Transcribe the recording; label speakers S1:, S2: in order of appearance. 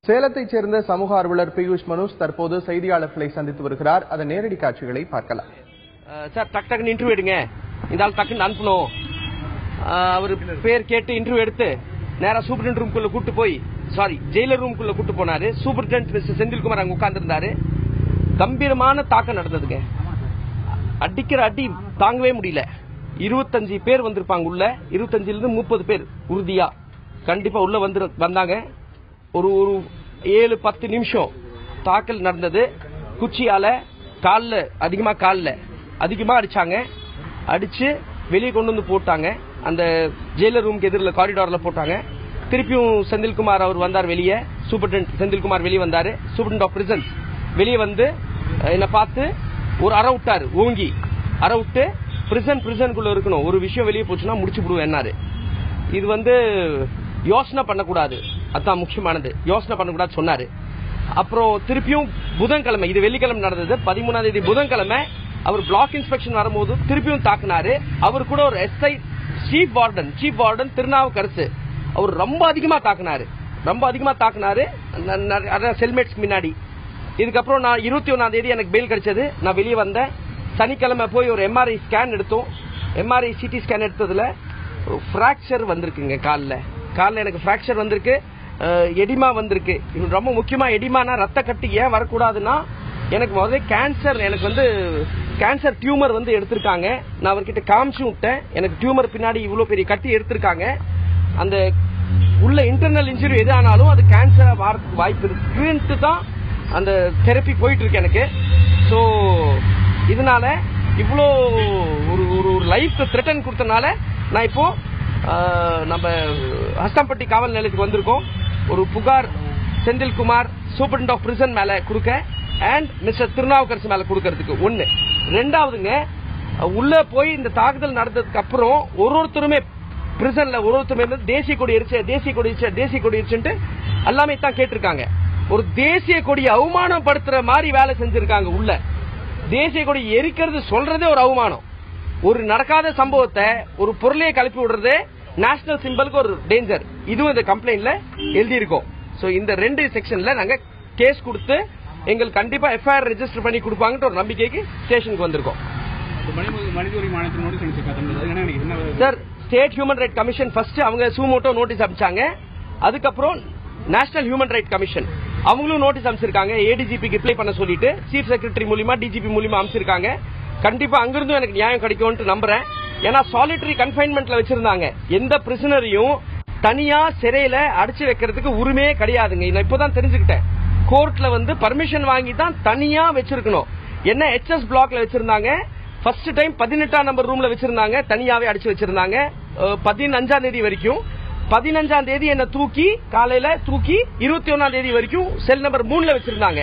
S1: சேலத்தைச் சேர்ந்த சமூக ஆர்வலர் பியூஷ் மனுஷ் தற்போது செய்தியாளர்களை சந்தித்து வருகிறார். அதன் நேரடி காட்சிகளை பார்க்கலாம்.
S2: சார் டக்குன்னு இன்டர்வியூ எடுங்க, இந்த ஆள் டக்குன்னு அனுப்பணும். அவர் பேர் கேட்டு இன்டர்வியூ எடுத்து நேரா சூப்பரண்ட் ரூம்குள்ள கூட்டு போய் ஜெயிலர் ரூம்குள்ள கூட்டு போனாரு. சூப்பரண்ட் மிஸ்டர் செந்தில்குமார் அங்க உட்கார்ந்து இருந்தாரு. கம்பீரமான தாக்கம் நடந்ததுங்க. அடிக்கிற அடி தாங்கவே முடியல. 25 பேர் வந்திருப்பாங்க உள்ள. 25 30 பேர் உறுதியா கண்டிப்பா உள்ள வந்தாங்க. ஒரு 7-10 நிமிஷம் தாக்கல் நடந்தது. குச்சியால காலில் அதிகமா அடிச்சாங்க. அடிச்சு வெளியே கொண்டு வந்து போட்டாங்க. அந்த ஜெயிலர் ரூமுக்கு எதிரில் காரிடார்ல போட்டாங்க. திருப்பியும் செந்தில்குமார் அவர் வந்தார் வெளியே. சூப்பரண்ட் செந்தில்குமார் வெளியே வந்தாரு. சூப்பரண்ட் ஆஃப் பிரிசன்ஸ் வெளியே வந்து என்ன பார்த்து ஒரு அறை விட்டாரு. ஓங்கி அறை விட்டு பிரிசனுக்குள்ள இருக்கணும், ஒரு விஷயம் வெளியே போச்சுன்னா முடிச்சு விடுவேன்னாரு. இது யோசனை பண்ணக்கூடாது, அதான் முக்கியமானது. யோசனை பண்ணக்கூடாது சொன்னாரு. அப்புறம் திருப்பியும் புதன்கிழமை, இது வெள்ளிக்கிழமை நடந்தது, 13ஆம் தேதி புதன்கிழமை அவர் பிளாக் இன்ஸ்பெக்ஷன் வரும்போது திருப்பியும் தாக்குனாரு. அவர் கூட ஒரு எஸ்ஐ சீஃப் வார்டன் திருநாவுக்கரசு அவர் ரொம்ப அதிகமா தாக்குனாரு செல்மேட்ஸ் முன்னாடி. இதுக்கப்புறம் நான் 21ஆம் தேதி எனக்கு பெயில் கிடைச்சது. நான் வெளியே வந்தேன். சனிக்கிழமை போய் ஒரு எம்ஆர்ஐ ஸ்கேன் எடுத்தோம். எம்ஆர்ஐ சிடி ஸ்கேன் எடுத்ததுல பிராக்சர் வந்திருக்குங்க. காலில் எனக்கு பிராக்சர் வந்திருக்கு, எடிமா வந்திருக்கு. இது ரொம்ப முக்கியமா, எடிமானா ரத்த கட்டி ஏன் வரக்கூடாதுன்னா, எனக்கு முதல்ல கேன்சர் டியூமர் எடுத்திருக்காங்க. நான் அவர்கிட்ட காமிச்சு விட்டேன். எனக்கு டியூமர் பின்னாடி இவ்வளவு பெரிய கட்டி எடுத்திருக்காங்க. அந்த உள்ள இன்டர்னல் இன்ஜுரி எது ஆனாலும் அது கேன்சரா வரதுக்கு வாய்ப்பு இருக்குன்ட்டு தான் அந்த தெரப்பி போயிட்டு இருக்கு எனக்கு. ஸோ இதனால இவ்வளோ ஒரு லைஃப் த்ரெட்டன் கொடுத்தனால நான் இப்போ நம்ம ஹஸ்தம்பட்டி காவல் நிலையத்துக்கு வந்திருக்கோம். ஒரு புகார் செந்தில்குமார் சூப்பரண்ட் ஆஃப் பிரிசன் மேல கொடுக்க அண்ட் மிஸ்டர் திருநாவுக்கரசு மேல கொடுக்கறதுக்கு. ஒன்னு. ரெண்டாவதுங்க, உள்ள போய் இந்த தாக்குதல் நடந்ததுக்கு அப்புறம் ஒருத்தருமே பிரிசன்ல தேசிய கொடி எரிச்சுட்டு எல்லாமே தான் கேட்டிருக்காங்க. ஒரு தேசிய கொடியை அவமானப்படுத்துற மாதிரி வேலை செஞ்சிருக்காங்க. உள்ள தேசிய கொடி எரிக்கிறது சொல்றதே ஒரு அவமானம். ஒரு நடக்காத சம்பவத்தை ஒரு பொருளையை கலப்பி விடுறது நேஷனல் சிம்பலுக்கு ஒரு டேஞ்சர். இதுவும் இந்த கம்ப்ளைண்ட்ல எழுதியிருக்கோம். சோ இந்த 2 செக்ஷன்ல நாங்க கேஸ் கொடுத்து எங்களுக்கு கண்டிப்பா எஃப்ஐஆர் ரெஜிஸ்டர் பண்ணி கொடுப்பாங்கன்ற ஒரு நம்பிக்கைக்கு ஸ்டேஷனுக்கு வந்திருக்கோம். Sir, state human right commission first அவங்க சூமோட்டோ நோட்டீஸ் அனுப்பிச்சாங்க. அதுக்கப்புறம் நேஷனல் ஹியூமன் ரைட் கமிஷன் அவங்களும் நோட்டீஸ் அனுப்பிச்சிருக்காங்க. ஏடிஜிபிக்கு ரிப்ளை பண்ண சொல்லிட்டு சீஃப் செக்ரட்டரி மூலியமா டிஜிபி மூலியமா அனுப்பிச்சிருக்காங்க. கண்டிப்பா அங்கிருந்தும் எனக்கு நியாயம் கிடைக்கும்னு நம்புறேன். ஏன்னா சாலிட்டரி கன்ஃபைன்மெண்ட்ல வச்சிருந்தாங்க. எந்த பிரிசனரையும் தனியா சிறையில அடைச்சு வைக்கிறதுக்கு உரிமையே கிடையாதுங்க. நான் இப்பதான் தெரிஞ்சுக்கிட்டேன். கோர்ட்ல பர்மிஷன் வாங்கி தான் தனியா வச்சிருக்கணும். என்ன HS பிளாக்ல வச்சிருந்தாங்க. ஃபர்ஸ்ட் டைம் 18ஆம் நம்பர் ரூம்ல வச்சிருந்தாங்க, தனியாவே அடிச்சு வச்சிருந்தாங்க 15ஆம் தேதி வரைக்கும். 15ஆம் தேதி என்ன காலையில தூக்கி 21ஆம் தேதி வரைக்கும் செல் நம்பர் 3ல வச்சிருந்தாங்க.